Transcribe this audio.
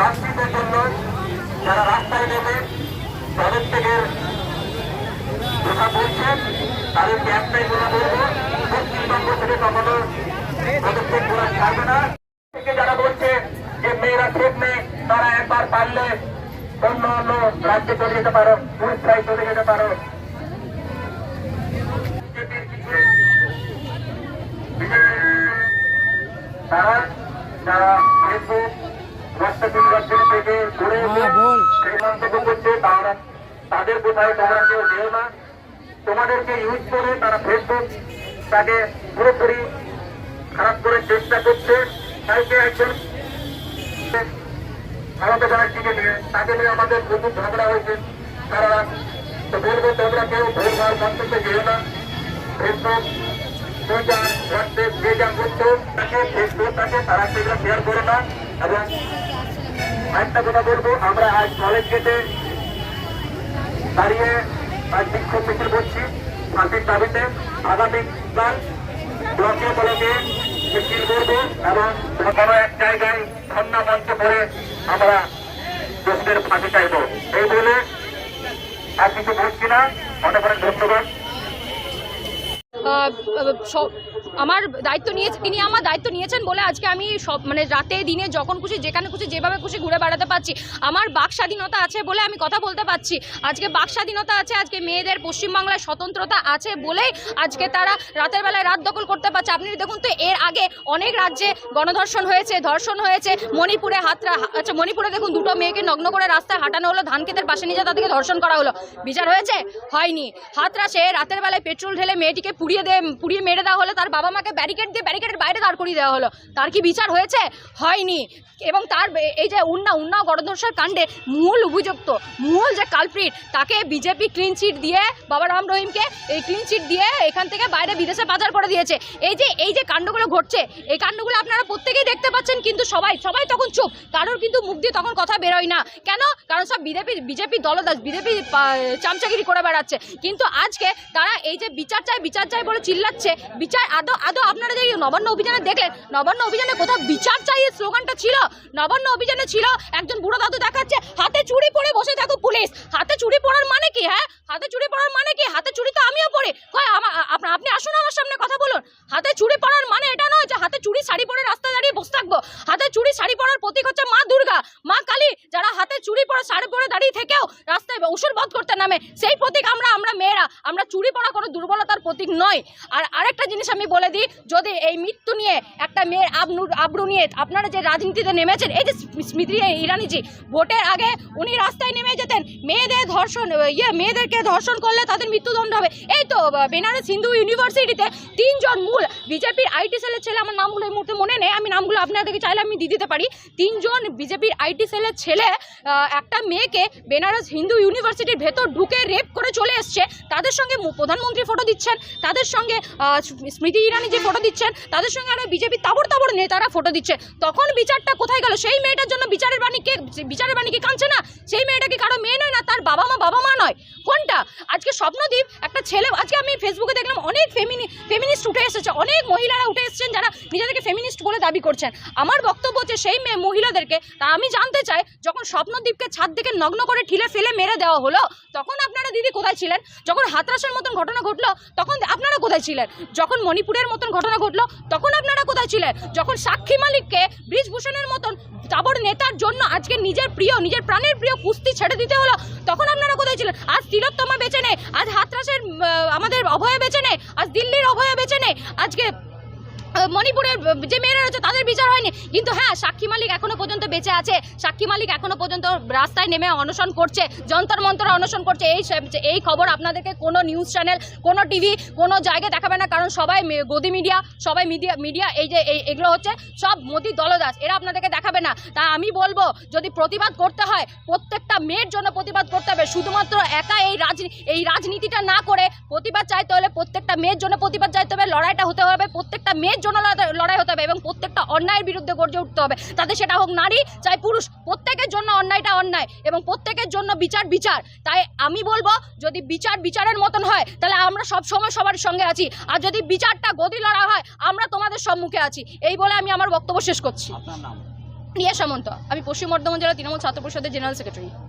রাজনীতির জন্য যারা রাস্তায় নেমে পদত্যাগের কথা বলছেন তাদেরকে একটাই কথা বলবো, পশ্চিমবঙ্গ থেকে কখনো পদত্যাগ করা ছাড়বে না। থেকে যারা বলছে যে মেয়েরা ঠিক নেই, তারা একবার পারলে অন্য অন্য রাজ্যে চলে যেতে পারো, উড়িষ্যায় চলে যেতে পারো। তারা যারা ফেসবুক হোয়াটসঅ্যাপ থেকে ঘুরে সেই মন্তব্য করছে, তারা তাদের কোথায় তোমরা কেউ যেও না। তোমাদেরকে ইউজ করে তারা ফেসবুক তাকে পুরোপুরি খারাপ করার চেষ্টা করছে। কালকে একজন মমতা ব্যানার্জিকে নিয়ে তাকে নিয়ে আমাদের প্রচুর ঝগড়া হয়েছে। তারা তো বলবো তোমরা কেউ ভুলভাল মন্তব্যে যেও না। ফেসবুক টুইটার হোয়াটসঅ্যাপ যে যা করছো তাকে ফেসবুক তাকে তারা সেগুলো শেয়ার করো না। এবং একটা কথা বলবো, আমরা আজ কলেজ গেটে দাঁড়িয়ে আজ বিক্ষোভ মিছিল করছি ফাঁসির দাবিতে। আগামীকাল ব্লকে ব্লকে মিছিল করবো এবং কোনো এক জায়গায় ধর্ণা মঞ্চ করে আমরা দোষীদের ফাঁসি চাইব। এই বলে আর কিছু বলছি না। অনেক অনেক ধন্যবাদ। আমার দায়িত্ব নিয়েছে, তিনি আমার দায়িত্ব নিয়েছেন বলে আজকে আমি সব মানে রাতে দিনে যখন খুশি যেখানে খুশি যেভাবে খুশি ঘুরে বেড়াতে পারছি। আমার বাক স্বাধীনতা আছে বলে আমি কথা বলতে পারছি। আজকে বাক স্বাধীনতা আছে, আজকে মেয়েদের পশ্চিমবাংলায় স্বতন্ত্রতা আছে বলেই আজকে তারা রাতের বেলায় রাত দখল করতে পারছে। আপনি দেখুন তো, এর আগে অনেক রাজ্যে গণধর্ষণ হয়েছে, ধর্ষণ হয়েছে। মণিপুরে আচ্ছা মণিপুরে দেখুন, দুটো মেয়েকে নগ্ন করে রাস্তায় হাঁটানো হলো, ধান ক্ষেতের পাশে নিয়ে তাদেরকে ধর্ষণ করা হলো। বিচার হয়েছে? হয়নি। হাতরাসে রাতের বেলায় পেট্রোল ঢেলে মেয়েটিকে পুড়িয়ে মেরে দেওয়া হলো, তার বাবা মাকে ব্যারিকেডের বাইরে দাঁড় করিয়ে দেওয়া হলো। তার কি বিচার হয়েছে? হয়নি। এবং তার এই যে উন্নাও গণধর্ষণ কাণ্ডে মূল অভিযুক্ত, মূল যে কালপ্রিট, তাকে বিজেপি ক্লিন চিট দিয়ে, বাবা রাম রহিমকে এই ক্লিন চিট দিয়ে এখান থেকে বাইরে বিদেশে পাচার করে দিয়েছে। এই যে কাণ্ডগুলো ঘটছে, এই কাণ্ডগুলো আপনারা প্রত্যেকেই দেখতে পাচ্ছেন, কিন্তু সবাই তখন চুপ। কারোর কিন্তু মুখ দিয়ে তখন কথা বেরোয় না। কেন? কারণ সব বিজেপি দলদাস, বিজেপি চামচাগিরি করে বেড়াচ্ছে। কিন্তু আজকে তারা এই যে বিচার চাই বলে চিল্লাচ্ছে। বিচার আদৌ আপনারা যে নবান্ন অভিযানে দেখলেন, নবান্ন অভিযানে কোথাও বিচার চাই স্লোগানটা ছিল? নবান্ন অভিযানে ছিল একজন বুড়ো দাদু দেখাচ্ছে হাতে চুড়ি পরে বসে থাকো পুলিশ। হাতে চুড়ি পরার মানে কি? হ্যাঁ, হাতে চুড়ি পরার মানে কি? হাতে চুড়ি তো আমিও পরি। আপনি আসুন আমার সামনে কথা বলুন। হাতে চুড়ি পরার মানে এটা নয় যে হাতে চুড়ি শাড়ি পরে রাস্তায় দাঁড়িয়ে বসে থাকবো। হাতে চুড়ি শাড়ি পরার প্রতীক হচ্ছে মা দুর্গা, মা কালী, যারা হাতে চুড়ি পরে শাড়ি পরে দাঁড়িয়ে থেকেও রাস্তায় অসুর বধ করতে নামে। সেই প্রতীক আমরা মেয়েরা, আমরা চুড়ি পরা কোনো দুর্বলতার প্রতীক নয়। আর আরেকটা জিনিস আমি বলে দিই, যদি এই মৃত্যু নিয়ে একটা মেয়ের আবরু নিয়ে আপনারা যে রাজনীতিতে নেমেছেন, এই যে স্মৃতি ইরানিজি ভোটের আগে উনি রাস্তায় নেমে যেতেন, মেয়েদেরকে ধর্ষণ করলে তাদের মৃত্যুদণ্ড হবে। এই তো বেনারস হিন্দু ইউনিভার্সিটিতে 3 জন মূল বিজেপির আইটি সেলের ছেলে, আমার নামগুলো এই মুহূর্তে মনে নেই, আমি নামগুলো আপনাদেরকে চাইলে আমি দিয়ে দিতে পারি। 3 জন বিজেপির আইটি সেলের ছেলে একটা মেয়েকে বেনারস হিন্দু ইউনিভার্সিটির ভেতর ঢুকে রেপ করে চলে এসছে। তাদের সঙ্গে প্রধানমন্ত্রী ফটো দিচ্ছেন, তাদের সঙ্গে স্মৃতি ইরানি যে ফটো দিচ্ছেন, তাদের সঙ্গে আরো বিজেপি তাবড় নেতারা ফটো দিচ্ছে। তখন বিচারটা কোথায় গেল? সেই মেয়েটার জন্য বিচারের বাণী কি কাঁদছে না? সেই মেয়েটা কি কারো মেয়ে নয়? না তার বাবা মা নয়? কোনটা? আজকে স্বপ্নদীপ একটা ছেলে, আজকে আমি ফেসবুকে দেখলাম অনেক ফেমিনিস্ট উঠে এসেছে, অনেক মহিলারা উঠে এসেছেন যারা নিজেদেরকে ফেমিনিস্ট বলে দাবি করছেন। আমার বক্তব্য হচ্ছে সেই মহিলাদেরকে আমি জানতে চাই, যখন স্বপ্নদীপকে ছাদ থেকে নগ্ন করে ঠিলে ফেলে মেরে দেওয়া হলো, তখন আপনারা দিদি কোথায় ছিলেন? যখন হাতরাসের মতন ঘটনা ঘটলো তখন আপনারা কোথায় ছিলেন? যখন মণিপুরের মতন ঘটনা ঘটলো তখন আপনারা কোথায় ছিলেন? যখন সাক্ষী মালিককে ব্রিজভূষণের মতন তাবড় নেতার জন্য আজকে নিজের প্রাণের প্রিয় কুস্তি ছেড়ে দিতে হলো, তখন আপনারা কোথায় ছিলেন? আজ তিলোত্তমা বেঁচে নেই, আজ হাতরাসের আমাদের অভয়ে বেঁচে নেই, আজ দিল্লির অভয়ে বেঁচে নেই, আজকে মণিপুরের যে মেয়েরা রয়েছে তাদের বিচার হয়নি। কিন্তু হ্যাঁ, সাক্ষী মালিক এখনো পর্যন্ত বেঁচে আছে, সাক্ষী মালিক এখনো পর্যন্ত রাস্তায় নেমে অনশন করছে, যন্তর মন্তর অনশন করছে। এই খবর আপনাদেরকে কোনো নিউজ চ্যানেল, কোনো টিভি, কোনো জায়গায় দেখাবে না, কারণ সবাই গদি মিডিয়া, সবাই মিডিয়া এই যে এগুলো হচ্ছে সব মোদি দলদাস, এরা আপনাদেরকে দেখাবে না। তা আমি বলবো, যদি প্রতিবাদ করতে হয় প্রত্যেকটা মেয়ের জন্য প্রতিবাদ করতে হবে, শুধুমাত্র একা এই রাজনীতিটা না করে প্রতিবাদ চাইতে হলে প্রত্যেকটা মেয়ের জন্য প্রতিবাদ চাইতে হবে, লড়াইটা হতে হবে প্রত্যেকটা মেয়ের জন্য, লড়াই হতে হবে এবং প্রত্যেকটা অন্যায়ের বিরুদ্ধে গর্জে উঠতে হবে। তাতে সেটা হোক নারী চাই পুরুষ, প্রত্যেকের জন্য অন্যায়টা অন্যায় এবং প্রত্যেকের জন্য বিচার। তাই আমি বলবো, যদি বিচারের মতন হয় তাহলে আমরা সব সময় সবার সঙ্গে আছি, আর যদি বিচারটা গদি লড়া হয় আমরা তোমাদের সম্মুখে আছি। এই বলে আমি আমার বক্তব্য শেষ করছি। রিয়া সামন্ত, আমি পশ্চিম বর্ধমান জেলা তৃণমূল ছাত্র পরিষদের জেনারেল সেক্রেটারি।